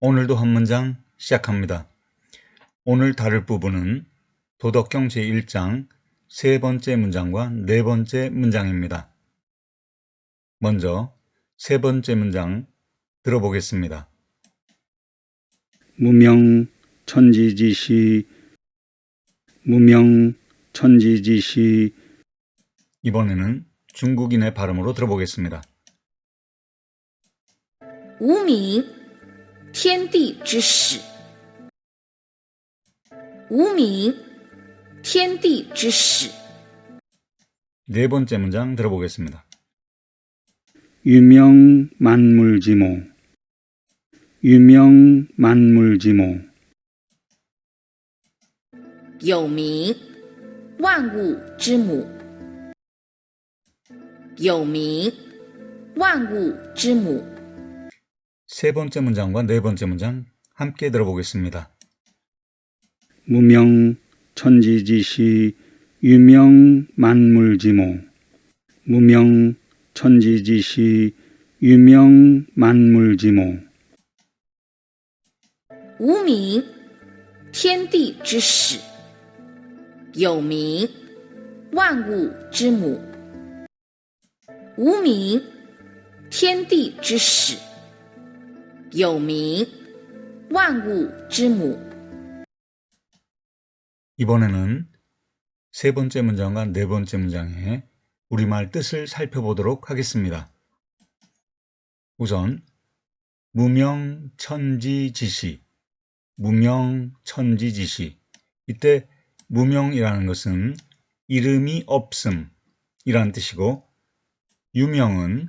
오늘도 한 문장 시작합니다. 오늘 다룰 부분은 도덕경 제1장 세 번째 문장과 네 번째 문장입니다. 먼저 세 번째 문장 들어보겠습니다. 무명천지지시 무명천지지시. 이번에는 중국인의 발음으로 들어보겠습니다. 无名，天地之始。无名，天地之始。 네 번째 문장 들어보겠습니다. 유명만물지모 유명만물지모. 有名，万物之母。有名，万物之母。 세 번째 문장과 네 번째 문장 함께 들어보겠습니다. 무명천지지시 유명만물지모 무명천지지시 유명만물지모. 无名，天地之始。有名，万物之母。无名，天地之始。有名，万物之母。 이번에는 세 번째 문장과 네 번째 문장의 우리말 뜻을 살펴보도록 하겠습니다. 우선 무명천지지시, 무명천지지시. 이때 무명이라는 것은 이름이 없음이라는 뜻이고 유명은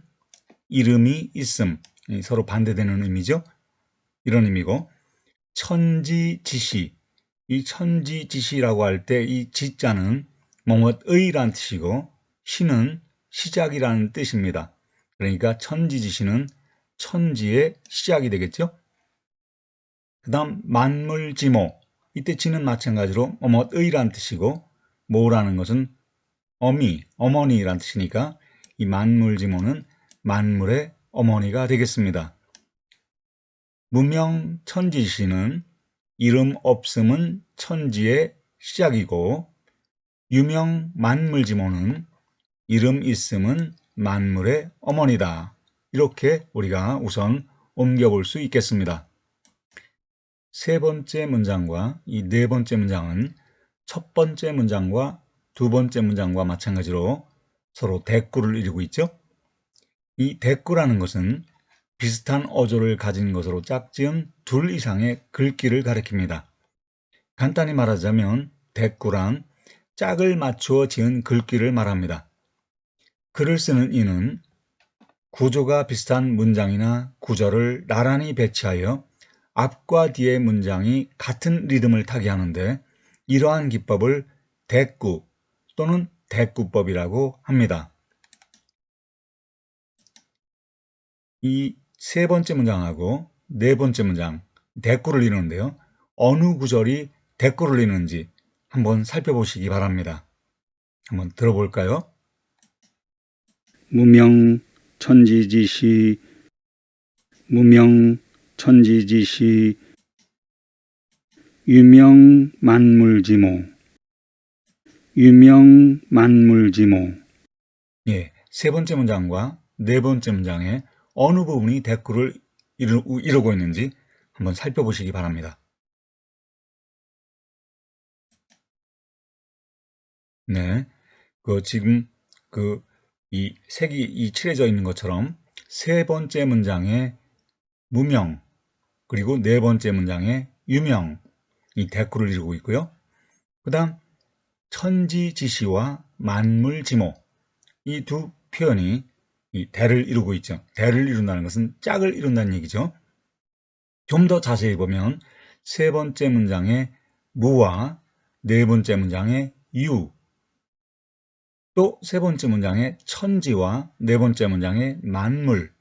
이름이 있음, 서로 반대되는 의미죠. 이런 의미고 천지지시, 이 천지지시라고 할 때 이 지자는 뭐뭐의라는 뜻이고 시는 시작이라는 뜻입니다. 그러니까 천지지시는 천지의 시작이 되겠죠. 그 다음 만물지모, 이때 지는 마찬가지로 뭐뭐의라는 뜻이고 모라는 것은 어미, 어머니라는 뜻이니까 이 만물지모는 만물의 어머니가 되겠습니다. 무명천지시는 이름 없음은 천지의 시작이고 유명 만물지모는 이름 있음은 만물의 어머니다. 이렇게 우리가 우선 옮겨볼 수 있겠습니다. 세 번째 문장과 이 네 번째 문장은 첫 번째 문장과 두 번째 문장과 마찬가지로 서로 대꾸를 이루고 있죠. 이 대꾸라는 것은 비슷한 어조를 가진 것으로 짝지은 둘 이상의 글귀를 가리킵니다. 간단히 말하자면 대꾸란 짝을 맞추어 지은 글귀를 말합니다. 글을 쓰는 이는 구조가 비슷한 문장이나 구절을 나란히 배치하여 앞과 뒤의 문장이 같은 리듬을 타게 하는데 이러한 기법을 대꾸 또는 대꾸법이라고 합니다. 이 세 번째 문장하고 네 번째 문장, 대꾸를 이루는데요. 어느 구절이 대꾸를 이루는지 한번 살펴보시기 바랍니다. 한번 들어볼까요? 무명천지지시 무명천지지시 유명만물지모 유명만물지모. 예, 세 번째 문장과 네 번째 문장의 어느 부분이 대꾸를 이루고 있는지 한번 살펴보시기 바랍니다. 네, 지금 이 색이 칠해져 있는 것처럼 세 번째 문장의 무명 그리고 네 번째 문장의 유명 이 대꾸를 이루고 있고요. 그 다음 천지지시와 만물지모 이 두 표현이 이 대를 이루고 있죠. 대를 이룬다는 것은 짝을 이룬다는 얘기죠. 좀 더 자세히 보면 세 번째 문장의 무와 네 번째 문장의 유, 또 세 번째 문장의 천지와 네 번째 문장의 만물,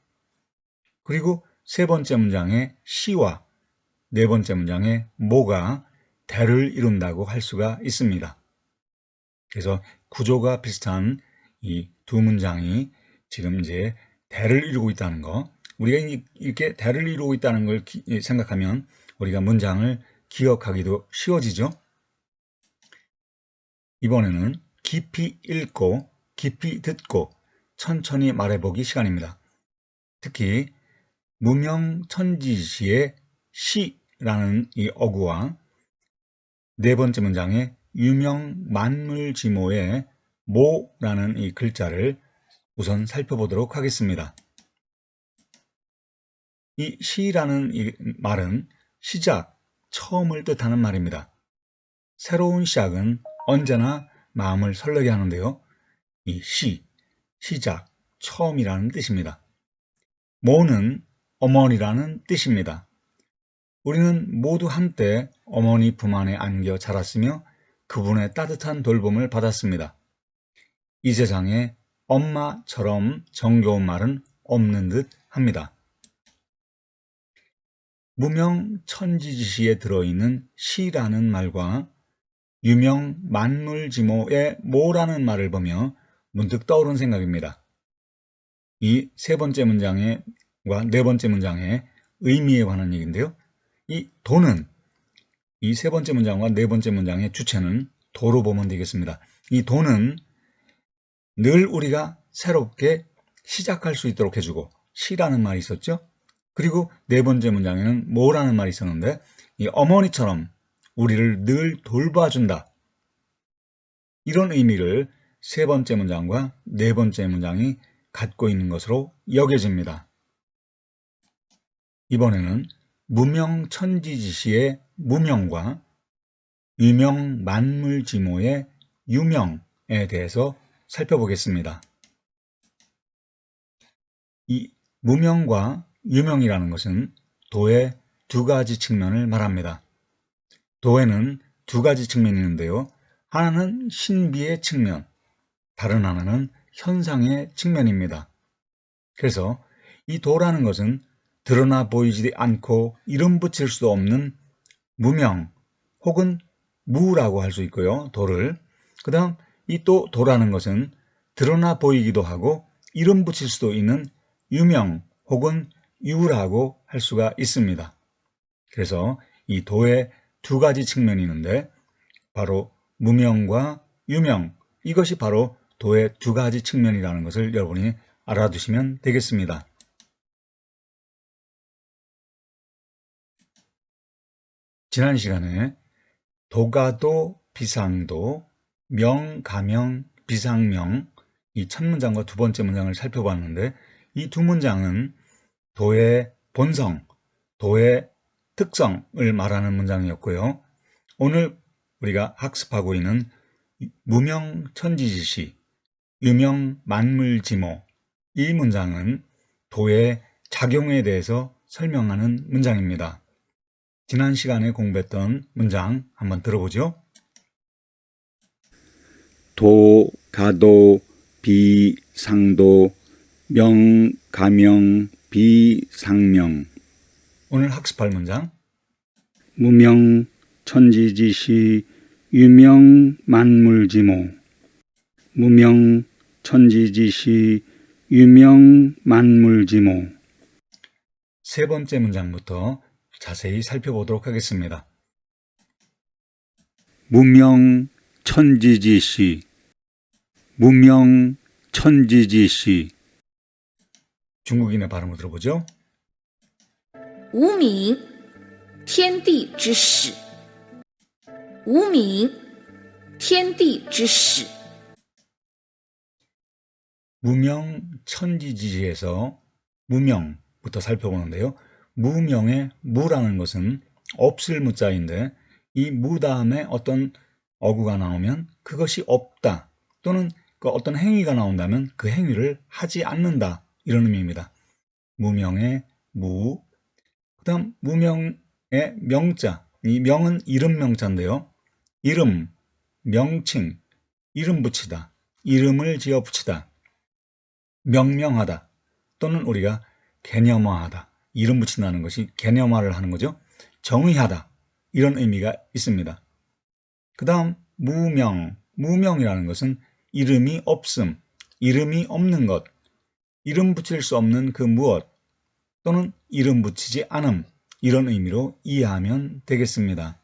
그리고 세 번째 문장의 시와 네 번째 문장의 모가 대를 이룬다고 할 수가 있습니다. 그래서 구조가 비슷한 이 두 문장이 지금 이제 대를 이루고 있다는 거, 우리가 이렇게 대를 이루고 있다는 걸 생각하면 우리가 문장을 기억하기도 쉬워지죠. 이번에는 깊이 읽고 깊이 듣고 천천히 말해보기 시간입니다. 특히 무명천지시의 시라는 이 어구와 네 번째 문장의 유명만물지모의 모라는 이 글자를 우선 살펴보도록 하겠습니다. 이 시라는 이 말은 시작, 처음을 뜻하는 말입니다. 새로운 시작은 언제나 마음을 설레게 하는데요. 이 시, 시작, 처음이라는 뜻입니다. 모는 어머니라는 뜻입니다. 우리는 모두 한때 어머니 품 안에 안겨 자랐으며 그분의 따뜻한 돌봄을 받았습니다. 이 세상에 엄마처럼 정겨운 말은 없는 듯 합니다. 무명천지지시에 들어있는 시라는 말과 유명만물지모의 모라는 말을 보며 문득 떠오른 생각입니다. 이 세 번째 문장과 네 번째 문장의 의미에 관한 얘기인데요. 이 도는 이 세 번째 문장과 네 번째 문장의 주체는 도로 보면 되겠습니다. 이 도는 늘 우리가 새롭게 시작할 수 있도록 해주고 시라는 말이 있었죠. 그리고 네 번째 문장에는 모라는 말이 있었는데 이 어머니처럼 우리를 늘 돌봐준다. 이런 의미를 세 번째 문장과 네 번째 문장이 갖고 있는 것으로 여겨집니다. 이번에는 무명천지지시의 무명과 유명만물지모의 유명에 대해서 살펴보겠습니다. 이 무명과 유명이라는 것은 도의 두 가지 측면을 말합니다. 도에는 두 가지 측면이 있는데요. 하나는 신비의 측면, 다른 하나는 현상의 측면입니다. 그래서 이 도라는 것은 드러나 보이지 않고 이름 붙일 수도 없는 무명 혹은 무라고 할 수 있고요. 도를. 그 다음 이 또 도라는 것은 드러나 보이기도 하고 이름 붙일 수도 있는 유명 혹은 유라고 할 수가 있습니다. 그래서 이 도의 두 가지 측면이 있는데 바로 무명과 유명, 이것이 바로 도의 두 가지 측면이라는 것을 여러분이 알아두시면 되겠습니다. 지난 시간에 도가도, 비상도, 명가명, 비상명 이 첫 문장과 두 번째 문장을 살펴봤는데 이 두 문장은 도의 본성, 도의 특성을 말하는 문장이었고요. 오늘 우리가 학습하고 있는 무명천지지시, 유명만물지모 이 문장은 도의 작용에 대해서 설명하는 문장입니다. 지난 시간에 공부했던 문장 한번 들어보죠. 도, 가도, 비, 상도, 명, 가명, 비, 상명. 오늘 학습할 문장 무명, 천지지시, 유명, 만물지모. 무명, 천지지시, 유명, 만물지모. 세 번째 문장부터 자세히 살펴보도록 하겠습니다. 무명, 천지지시. 무명, 천지지시. 중국인의 발음을 들어보죠. 无名，天地之始。无名，天地之始。 무명천지지시에서 무명부터 살펴보는데요. 무명의 무라는 것은 없을 무자인데 이 무 다음에 어떤 어구가 나오면 그것이 없다 또는 그 어떤 행위가 나온다면 그 행위를 하지 않는다 이런 의미입니다. 무명의 무, 그 다음 무명의 명자, 이 명은 이름 명자인데요. 이름, 명칭, 이름 붙이다, 이름을 지어 붙이다, 명명하다 또는 우리가 개념화하다, 이름 붙인다는 것이 개념화를 하는 거죠. 정의하다 이런 의미가 있습니다. 그 다음 무명, 무명이라는 것은 이름이 없음, 이름이 없는 것, 이름 붙일 수 없는 그 무엇, 또는 이름 붙이지 않음, 이런 의미로 이해하면 되겠습니다.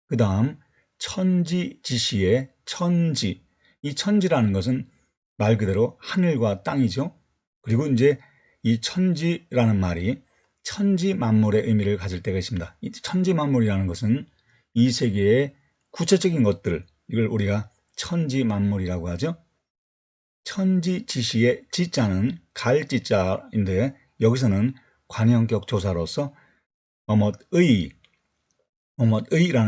그 다음 천지지시의 천지, 이 천지라는 것은 말 그대로 하늘과 땅이죠. 그리고 이제 이 천지라는 말이 천지 만물의 의미를 가질 때가 있습니다. 이 천지 만물이라는 것은 이 세계의 구체적인 것들, 이걸 우리가 천지 만물이라고 하죠. 천지지시의 지자는 갈지자인데 여기서는 관형격 조사로서 뭐뭇의라는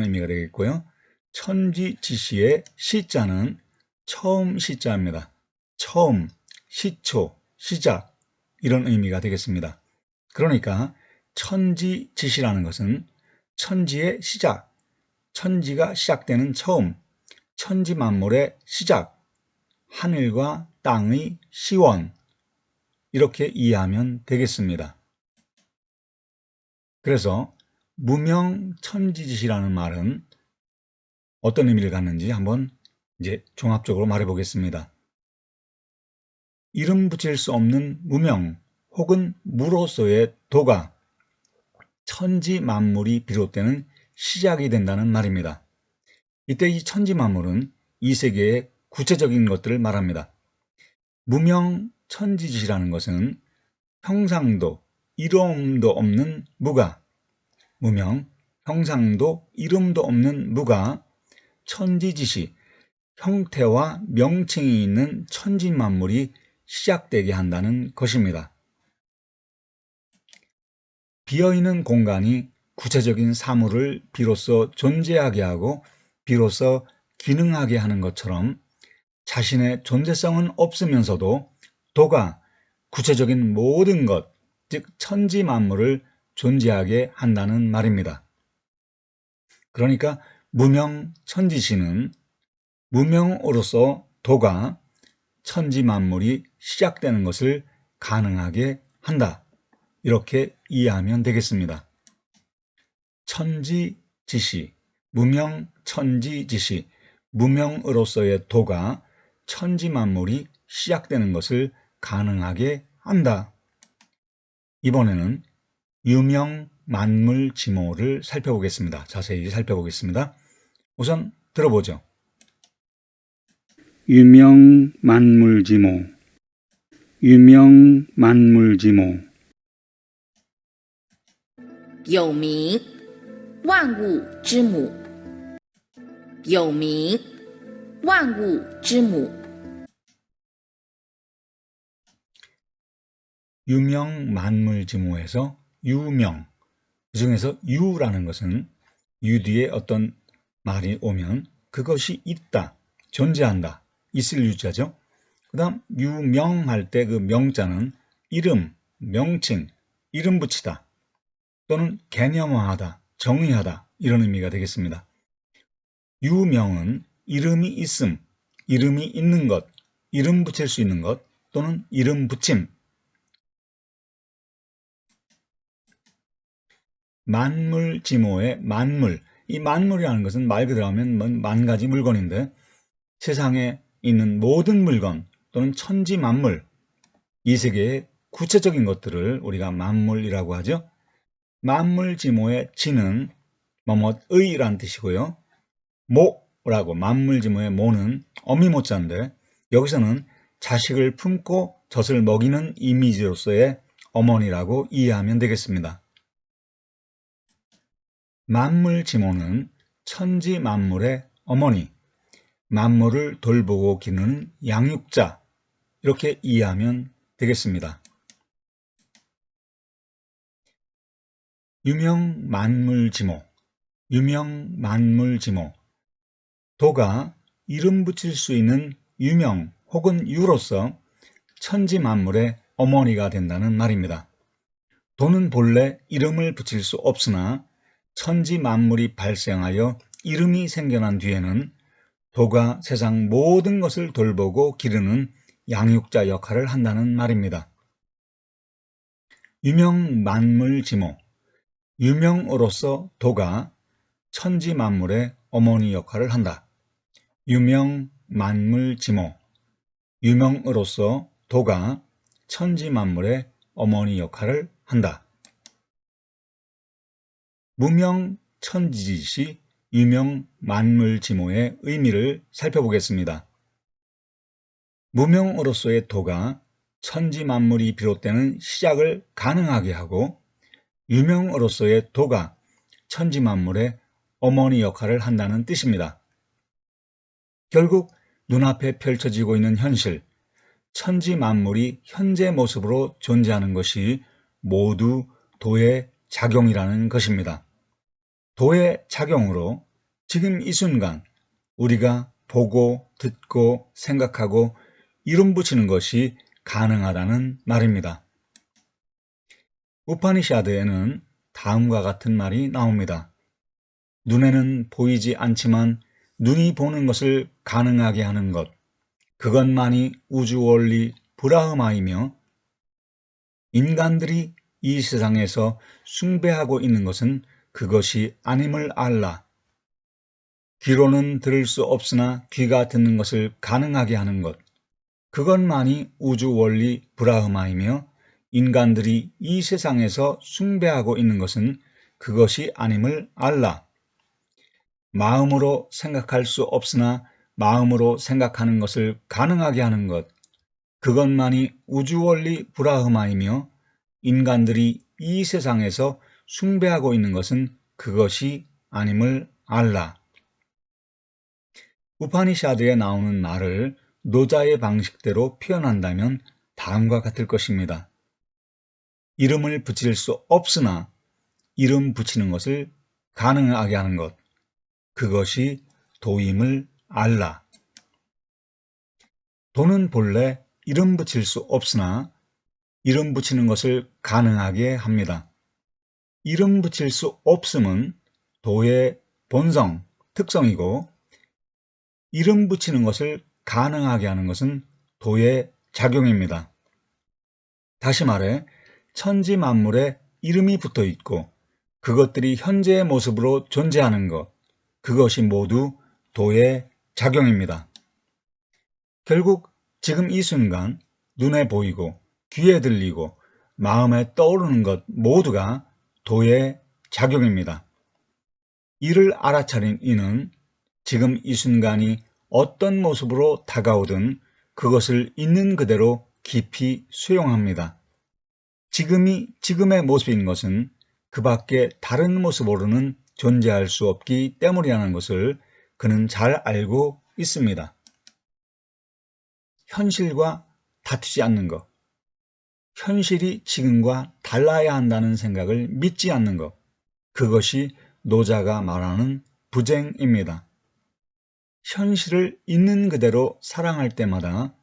의미가 되겠고요. 천지지시의 시자는 처음 시자입니다. 처음, 시초, 시작 이런 의미가 되겠습니다. 그러니까 천지지시라는 것은 천지의 시작, 천지가 시작되는 처음, 천지 만물의 시작, 하늘과 땅의 시원, 이렇게 이해하면 되겠습니다. 그래서 무명천지지시라는 말은 어떤 의미를 갖는지 한번 이제 종합적으로 말해 보겠습니다. 이름 붙일 수 없는 무명 혹은 무로서의 도가 천지 만물이 비롯되는 시작이 된다는 말입니다. 이때 이 천지 만물은 이 세계의 구체적인 것들을 말합니다. 무명천지지시라는 것은 형상도 이름도 없는 무가, 무명, 형상도 이름도 없는 무가 천지지시, 형태와 명칭이 있는 천지 만물이 시작되게 한다는 것입니다. 비어있는 공간이 구체적인 사물을 비로소 존재하게 하고 비로소 기능하게 하는 것처럼 자신의 존재성은 없으면서도 도가 구체적인 모든 것, 즉 천지 만물을 존재하게 한다는 말입니다. 그러니까 무명천지시는 무명으로서 도가 천지 만물이 시작되는 것을 가능하게 한다. 이렇게 이해하면 되겠습니다. 천지지시, 무명천지지시, 무명으로서의 도가 천지 만물이 시작되는 것을 가능하게 한다. 이번에는 유명만물지모를 살펴보겠습니다. 자세히 살펴보겠습니다. 우선 들어보죠. 유명만물지모, 유명만물지모. 有名，万物之母。有名，万物之母。 유명만물지모에서 유명, 그 중에서 유라는 것은 유 뒤에 어떤 말이 오면 그것이 있다, 존재한다, 있을 유자죠. 그 다음 유명할 때 그 명자는 이름, 명칭, 이름 붙이다 또는 개념화하다, 정의하다 이런 의미가 되겠습니다. 유명은 이름이 있음, 이름이 있는 것, 이름 붙일 수 있는 것 또는 이름 붙임. 만물지모의 만물, 이 만물이라는 것은 말 그대로 하면 만 가지 물건인데 세상에 있는 모든 물건 또는 천지 만물, 이 세계의 구체적인 것들을 우리가 만물이라고 하죠. 만물지모의 지는 뭐뭐의란 뜻이고요. 모라고 만물지모의 모는 어미모자인데 여기서는 자식을 품고 젖을 먹이는 이미지로서의 어머니라고 이해하면 되겠습니다. 만물지모는 천지 만물의 어머니, 만물을 돌보고 기르는 양육자, 이렇게 이해하면 되겠습니다. 유명만물지모, 유명만물지모. 도가 이름 붙일 수 있는 유명 혹은 유로서 천지 만물의 어머니가 된다는 말입니다. 도는 본래 이름을 붙일 수 없으나 천지 만물이 발생하여 이름이 생겨난 뒤에는 도가 세상 모든 것을 돌보고 기르는 양육자 역할을 한다는 말입니다. 유명만물지모, 유명으로서 도가 천지 만물의 어머니 역할을 한다. 유명만물지모, 유명으로서 도가 천지 만물의 어머니 역할을 한다. 무명천지지 유명만물지모의 의미를 살펴보겠습니다. 무명으로서의 도가 천지만물이 비롯되는 시작을 가능하게 하고 유명으로서의 도가 천지만물의 어머니 역할을 한다는 뜻입니다. 결국 눈앞에 펼쳐지고 있는 현실, 천지만물이 현재 모습으로 존재하는 것이 모두 도의 작용이라는 것입니다. 도의 작용으로 지금 이 순간 우리가 보고 듣고 생각하고 이름 붙이는 것이 가능하다는 말입니다. 우파니샤드에는 다음과 같은 말이 나옵니다. 눈에는 보이지 않지만 눈이 보는 것을 가능하게 하는 것, 그것만이 우주원리 브라흐마이며 인간들이 이 세상에서 숭배하고 있는 것은 그것이 아님을 알라. 귀로는 들을 수 없으나 귀가 듣는 것을 가능하게 하는 것, 그것만이 우주원리 브라흐마이며 인간들이 이 세상에서 숭배하고 있는 것은 그것이 아님을 알라. 마음으로 생각할 수 없으나 마음으로 생각하는 것을 가능하게 하는 것, 그것만이 우주원리 브라흐마이며 인간들이 이 세상에서 숭배하고 있는 것은 그것이 아님을 알라. 우파니샤드에 나오는 말을 노자의 방식대로 표현한다면 다음과 같을 것입니다. 이름을 붙일 수 없으나 이름 붙이는 것을 가능하게 하는 것, 그것이 도임을 알라. 도는 본래 이름 붙일 수 없으나 이름 붙이는 것을 가능하게 합니다. 이름 붙일 수 없음은 도의 본성, 특성이고 이름 붙이는 것을 가능하게 하는 것은 도의 작용입니다. 다시 말해 천지 만물에 이름이 붙어 있고 그것들이 현재의 모습으로 존재하는 것, 그것이 모두 도의 작용입니다. 결국 지금 이 순간 눈에 보이고 귀에 들리고 마음에 떠오르는 것 모두가 도의 작용입니다. 이를 알아차린 이는 지금 이 순간이 어떤 모습으로 다가오든 그것을 있는 그대로 깊이 수용합니다. 지금이 지금의 모습인 것은 그 밖에 다른 모습으로는 존재할 수 없기 때문이라는 것을 그는 잘 알고 있습니다. 현실과 다투지 않는 것, 현실이 지금과 달라야 한다는 생각을 믿지 않는 것, 그것이 노자가 말하는 부쟁입니다. 현실을 있는 그대로 사랑할 때마다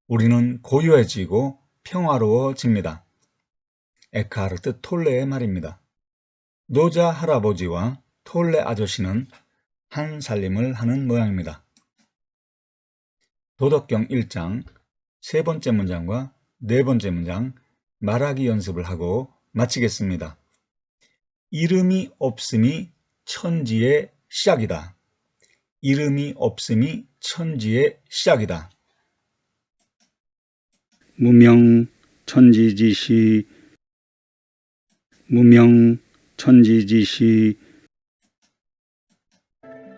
우리는 고요해지고 평화로워집니다. 에카르트 톨레의 말입니다. 노자 할아버지와 톨레 아저씨는 한 살림을 하는 모양입니다. 도덕경 1장 세 번째 문장과 네 번째 문장 말하기 연습을 하고 마치겠습니다. 이름이 없음이 천지의 시작이다. 이름이 없음이 천지의 시작이다. 무명천지지시 무명천지지시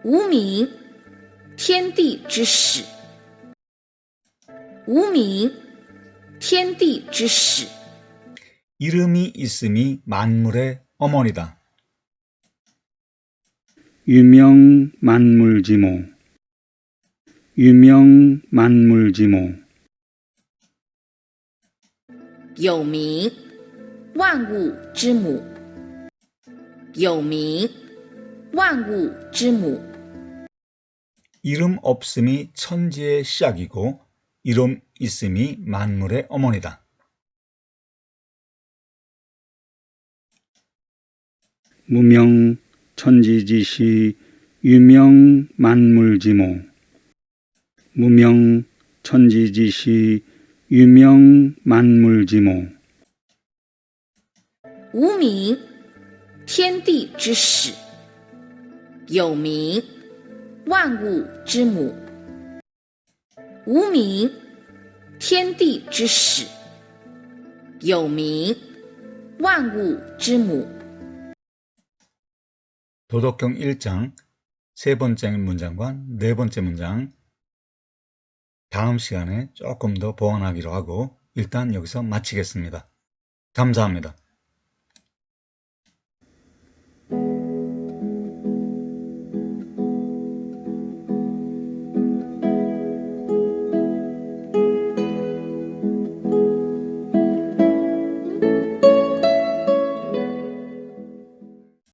无名，天地之始。无名，天地之始。 이름이 있음이 만물의 어머니다. 유명만물지모 유명만물지모 有名，万物之母。有名，万物之母。 이름 없음이 천지의 시작이고 이름 있음이 만물의 어머니다. 무명천지지시 유명만물지모 무명천지지시 유명만물지모 无名，天地之始。有名，万物之母。无名，天地之始。有名，万物之母。 도덕경 1장 세 번째 문장과 네 번째 문장 다음 시간에 조금 더 보완하기로 하고 일단 여기서 마치겠습니다. 감사합니다.